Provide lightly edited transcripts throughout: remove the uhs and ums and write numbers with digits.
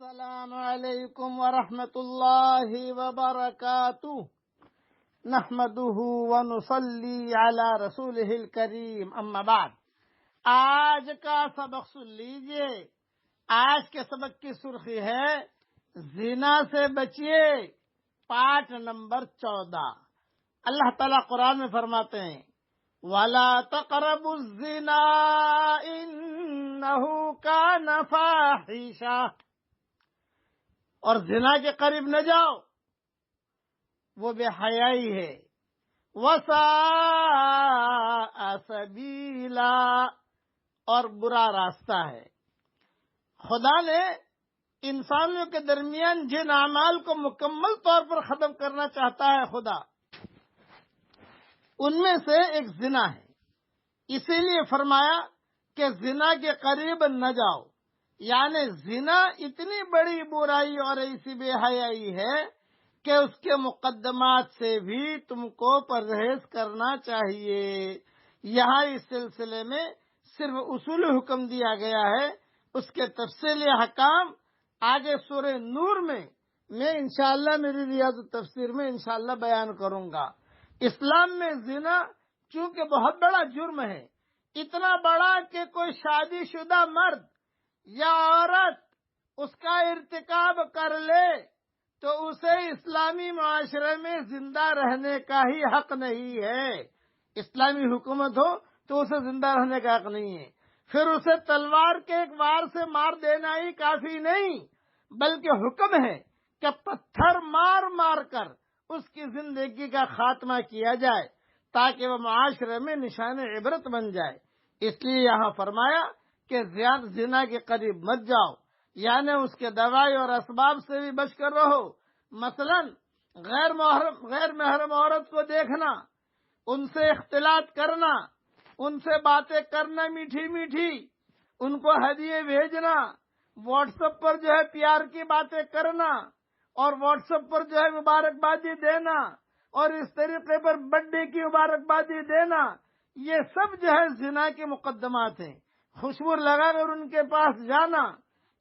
السلام علیکم ورحمۃ اللہ وبرکاتہ نحمده ونصلی علی رسولہ الکریم اما بعد۔ آج کا سبق سن لیجئے۔ آج کے سبق کی سرخی ہے زنا سے بچیے، پارٹ نمبر 14۔ اللہ تعالیٰ قرآن میں فرماتے ہیں وَلَا تَقْرَبُوا الزِّنَا إِنَّهُ كَانَ فَاحِشَةً، اور زنا کے قریب نہ جاؤ، وہ بے حیائی ہے۔ وَسَاءَ سَبِيلًا، اور برا راستہ ہے۔ خدا نے انسانوں کے درمیان جن اعمال کو مکمل طور پر ختم کرنا چاہتا ہے خدا، ان میں سے ایک زنا ہے۔ اسی لیے فرمایا کہ زنا کے قریب نہ جاؤ، یعنی زنا اتنی بڑی برائی اور ایسی بے حیائی ہے کہ اس کے مقدمات سے بھی تم کو پرہیز کرنا چاہیے۔ یہاں اس سلسلے میں صرف اصول حکم دیا گیا ہے، اس کے تفصیلی احکام آگے سورہ نور میں انشاءاللہ میری ریاض التفسیر میں انشاءاللہ بیان کروں گا۔ اسلام میں زنا چونکہ بہت بڑا جرم ہے، اتنا بڑا کہ کوئی شادی شدہ مرد یا عورت اس کا ارتکاب کر لے تو اسے اسلامی معاشرے میں زندہ رہنے کا ہی حق نہیں ہے۔ اسلامی حکومت ہو تو اسے زندہ رہنے کا حق نہیں ہے۔ پھر اسے تلوار کے ایک وار سے مار دینا ہی کافی نہیں، بلکہ حکم ہے کہ پتھر مار مار کر اس کی زندگی کا خاتمہ کیا جائے تاکہ وہ معاشرے میں نشان عبرت بن جائے۔ اس لیے یہاں فرمایا کہ زنا کے قریب مت جاؤ، یعنی اس کے دوائی اور اسباب سے بھی بچ کر رہو۔ مثلا غیر محرم عورت کو دیکھنا، ان سے اختلاط کرنا، ان سے باتیں کرنا میٹھی میٹھی، ان کو ہدیے بھیجنا، واٹس ایپ پر پیار کی باتیں کرنا، اور واٹس ایپ پر مبارکبادی دینا، اور اس طریقے پر برتھ ڈے کی مبارکبادی دینا، یہ سب زنا کے مقدمات ہیں۔ خوشبو لگا کر ان کے پاس جانا،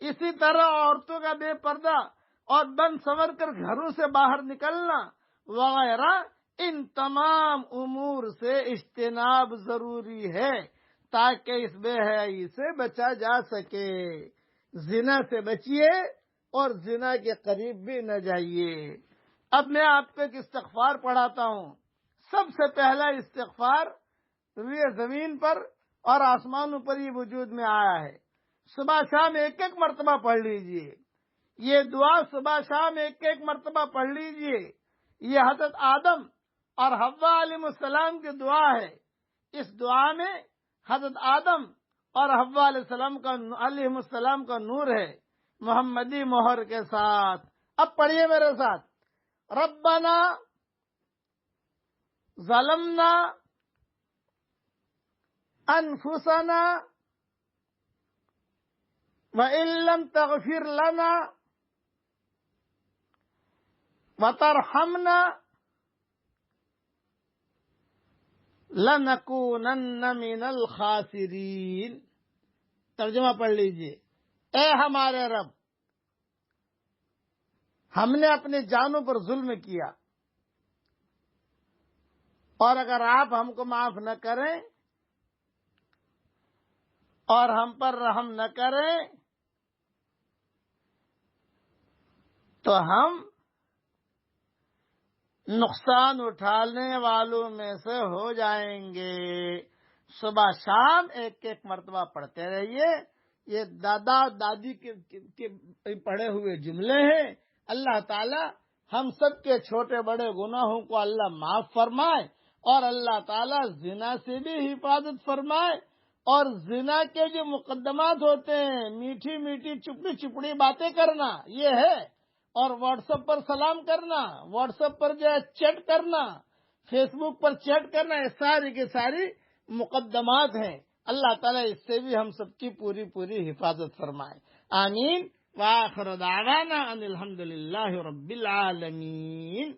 اسی طرح عورتوں کا بے پردہ اور بن سنور کر گھروں سے باہر نکلنا وغیرہ، ان تمام امور سے اجتناب ضروری ہے تاکہ اس بے حیائی سے بچا جا سکے۔ زنا سے بچیے اور زنا کے قریب بھی نہ جائیے۔ اب میں آپ کو ایک استغفار پڑھاتا ہوں۔ سب سے پہلا استغفار روئے زمین پر اور آسمانوں پر یہ وجود میں آیا ہے۔ صبح شام ایک ایک مرتبہ پڑھ لیجئے۔ یہ دعا صبح شام ایک ایک مرتبہ پڑھ لیجئے۔ یہ حضرت آدم اور حوا علیہ السلام کی دعا ہے۔ اس دعا میں حضرت آدم اور حوا علیہ السلام کا نور ہے، محمدی مہر کے ساتھ۔ اب پڑھیے میرے ساتھ۔ ربنا ظلمنا انفسنا وَإِن لَّمْ تَغْفِرْ لَنَا وَتَرْحَمْنَا لَنَكُونَنَّ مِنَ الْخَاسِرِينَ۔ ترجمہ پڑھ لیجئے۔ اے ہمارے رب، ہم نے اپنی جانوں پر ظلم کیا، اور اگر آپ ہم کو معاف نہ کریں اور ہم پر رحم نہ کریں تو ہم نقصان اٹھانے والوں میں سے ہو جائیں گے۔ صبح شام ایک ایک مرتبہ پڑھتے رہیے۔ یہ دادا دادی کے پڑھے ہوئے جملے ہیں۔ اللہ تعالی ہم سب کے چھوٹے بڑے گناہوں کو اللہ معاف فرمائے، اور اللہ تعالی زنا سے بھی حفاظت فرمائے، اور زنا کے جو مقدمات ہوتے ہیں، میٹھی میٹھی چپڑی چپڑی باتیں کرنا یہ ہے، اور واٹس ایپ پر سلام کرنا، واٹس ایپ پر چیٹ کرنا، فیس بک پر چیٹ کرنا، یہ ساری کی ساری مقدمات ہیں۔ اللہ تعالیٰ اس سے بھی ہم سب کی پوری پوری حفاظت فرمائے۔ آمین۔ وآخر دعوانا ان الحمد للہ رب العالمین۔